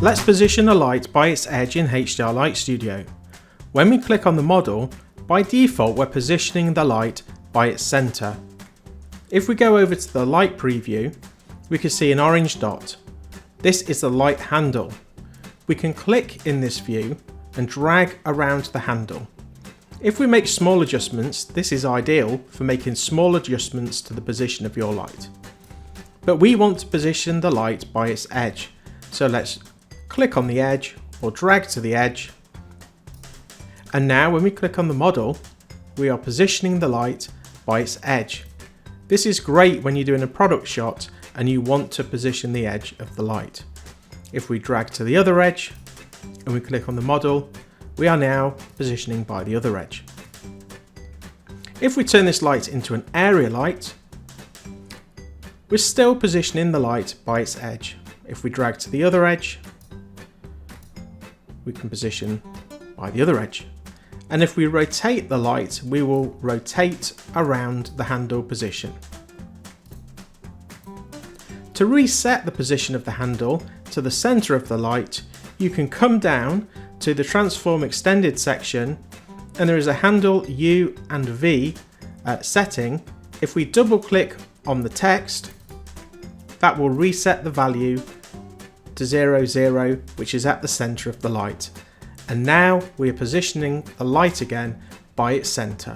Let's position a light by its edge in HDR Light Studio. When we click on the model, by default we're positioning the light by its centre. If we go over to the light preview, we can see an orange dot. This is the light handle. We can click in this view and drag around the handle. If we make small adjustments, this is ideal for making small adjustments to the position of your light. But we want to position the light by its edge, so let's click on the edge or drag to the edge. And now when we click on the model, we are positioning the light by its edge. This is great when you're doing a product shot and you want to position the edge of the light. If we drag to the other edge and we click on the model, we are now positioning by the other edge. If we turn this light into an area light, we're still positioning the light by its edge. If we drag to the other edge, we can position by the other edge. And if we rotate the light, we will rotate around the handle position. To reset the position of the handle to the center of the light, you can come down to the Transform Extended section, and there is a handle U and V setting. If we double click on the text, that will reset the value to 0, 0, which is at the center of the light. And now we are positioning the light again by its center.